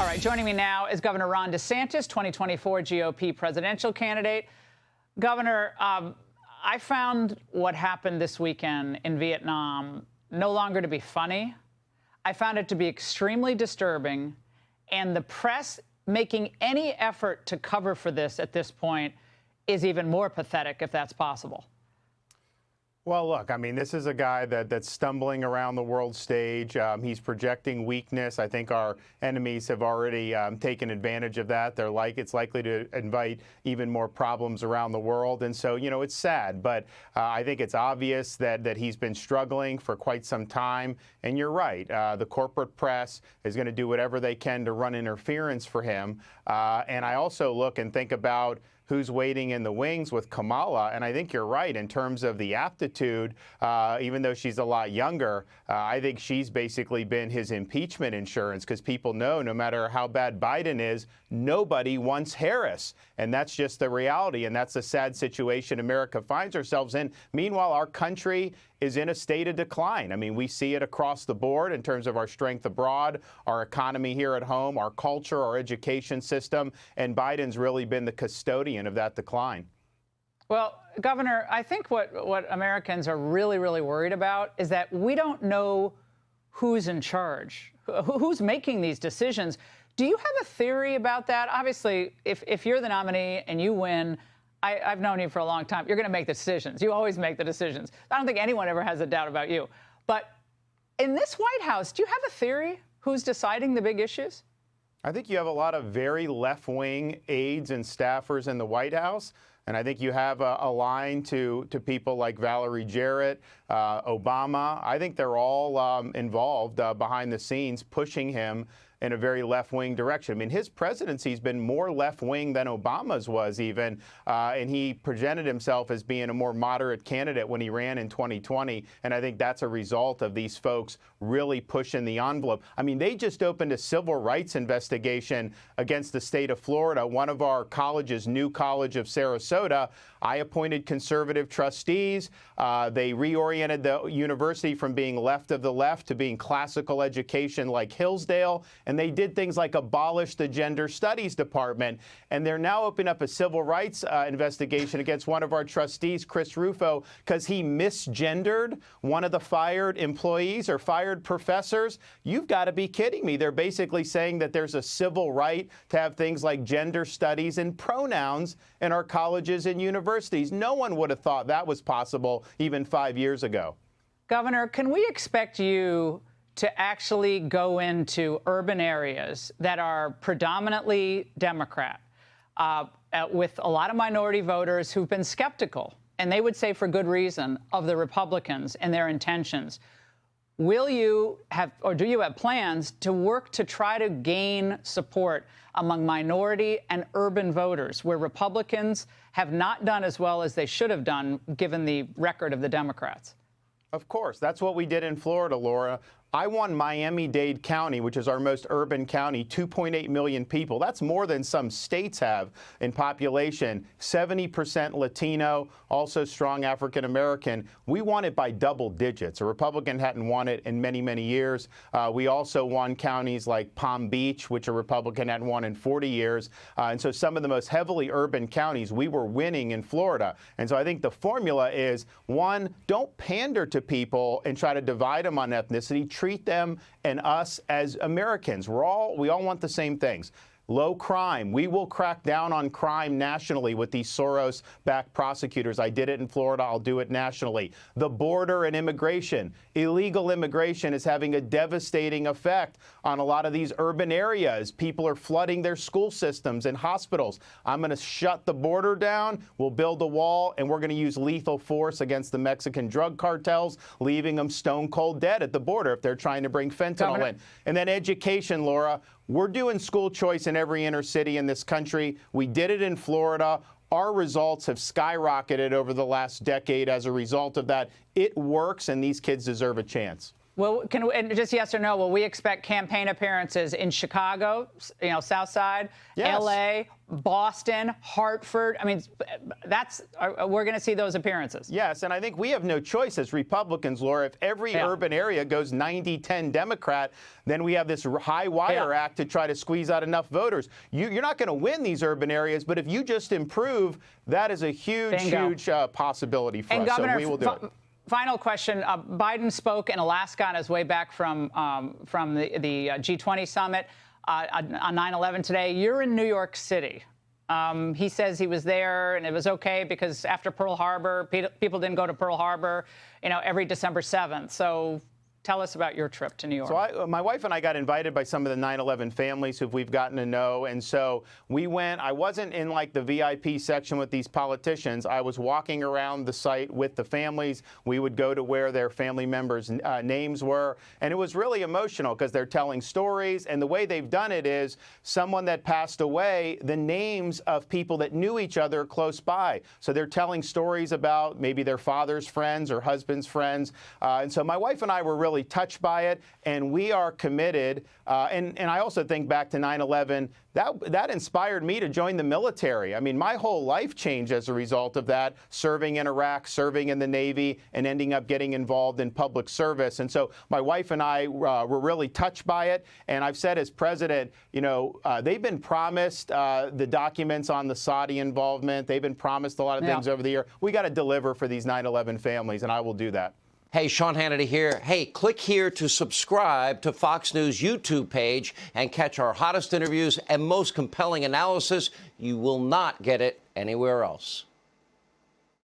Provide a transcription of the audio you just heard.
All right, joining me now is Governor Ron DeSantis, 2024 GOP presidential candidate. Governor, I found what happened this weekend in Vietnam no longer to be funny. I found it to be extremely disturbing, and the press making any effort to cover for this at this point is even more pathetic, if that's possible. Well, look, I mean, this is a guy that's stumbling around the world stage. He's projecting weakness. I think our enemies have already taken advantage of that. It's likely to invite even more problems around the world. And so, you know, it's sad. But I think it's obvious that he's been struggling for quite some time. And you're right. The corporate press is going to do whatever they can to run interference for him. And I also look and think about who's waiting in the wings with Kamala. And I think you're right in terms of the aptitude, even though she's a lot younger. I think she's basically been his impeachment insurance, because people know no matter how bad Biden is, nobody wants Harris. And that's just the reality. And that's a sad situation America finds ourselves in. Meanwhile, our country is in a state of decline. I mean, we see it across the board in terms of our strength abroad, our economy here at home, our culture, our education system, and Biden's really been the custodian of that decline. Well, Governor, I think what Americans are really, really worried about is that we don't know who's in charge, who's making these decisions. Do you have a theory about that? Obviously, if you're the nominee and you win, I've known you for a long time. You're going to make the decisions. You always make the decisions. I don't think anyone ever has a doubt about you. But in this White House, do you have a theory who's deciding the big issues? I think you have a lot of very left-wing aides and staffers in the White House. And I think you have a line to people like Valerie Jarrett, Obama. I think they're all involved behind the scenes, pushing him in a very left-wing direction. I mean, his presidency's been more left-wing than Obama's was even, and he presented himself as being a more moderate candidate when he ran in 2020, and I think that's a result of these folks really pushing the envelope. I mean, they just opened a civil rights investigation against the state of Florida, one of our colleges, New College of Sarasota. I appointed conservative trustees. They reoriented the university from being left of the left to being classical education like Hillsdale. And they did things like abolish the gender studies department. And they're now opening up a civil rights investigation against one of our trustees, Chris Rufo, because he misgendered one of the fired employees or fired professors. You've got to be kidding me. They're basically saying that there's a civil right to have things like gender studies and pronouns in our colleges and universities. No one would have thought that was possible even 5 years ago. Governor, can we expect you to actually go into urban areas that are predominantly Democrat, with a lot of minority voters who've been skeptical, and they would say for good reason, of the Republicans and their intentions? Will you have, or do you have plans to work to try to gain support among minority and urban voters, where Republicans have not done as well as they should have done, given the record of the Democrats? Of course. That's what we did in Florida, Laura. I won Miami-Dade County, which is our most urban county, 2.8 million people. That's more than some states have in population. 70% Latino, also strong African-American. We won it by double digits. A Republican hadn't won it in many, many years. We also won counties like Palm Beach, which a Republican hadn't won in 40 years. And so some of the most heavily urban counties, we were winning in Florida. And so I think the formula is, one, don't pander to people and try to divide them on ethnicity. Treat them and us as Americans. We all want the same things. Low crime. We will crack down on crime nationally with these Soros-backed prosecutors. I did it in Florida. I'll do it nationally. The border and immigration. Illegal immigration is having a devastating effect on a lot of these urban areas. People are flooding their school systems and hospitals. I'm going to shut the border down. We'll build a wall, and we're going to use lethal force against the Mexican drug cartels, leaving them stone cold dead at the border if they're trying to bring fentanyl in. And then education, Laura. We're doing school choice in every inner city in this country. We did it in Florida. Our results have skyrocketed over the last decade as a result of that. It works, and these kids deserve a chance. Well, and just yes or no, will we expect campaign appearances in Chicago, South Side, Yes. L.A., Boston, Hartford? I mean, we're going to see those appearances. Yes, and I think we have no choice as Republicans, Laura. If every urban area goes 90-10 Democrat, then we have this high wire act to try to squeeze out enough voters. You're not going to win these urban areas, but if you just improve, that is a huge possibility for us. Governor, so we will do it. Final question. Biden spoke in Alaska on his way back from the G20 summit on 9/11 today. You're in New York City. He says he was there and it was okay because after Pearl Harbor, people didn't go to Pearl Harbor, every December 7th. So tell us about your trip to New York. So my wife and I got invited by some of the 9/11 families who we've gotten to know. And so we went. I wasn't in like the VIP section with these politicians. I was walking around the site with the families. We would go to where their family members' names were. And it was really emotional because they're telling stories. And the way they've done it is someone that passed away, the names of people that knew each other close by. So they're telling stories about maybe their father's friends or husband's friends. And so my wife and I were really touched by it, and we are committed. And I also think back to 9/11, that inspired me to join the military. I mean, my whole life changed as a result of that, serving in Iraq, serving in the Navy, and ending up getting involved in public service. And so my wife and I were really touched by it. And I've said as president, they've been promised the documents on the Saudi involvement. They've been promised a lot of things over the year. We got to deliver for these 9/11 families, and I will do that. Hey, Sean Hannity here. Hey, click here to subscribe to Fox News YouTube page and catch our hottest interviews and most compelling analysis. You will not get it anywhere else.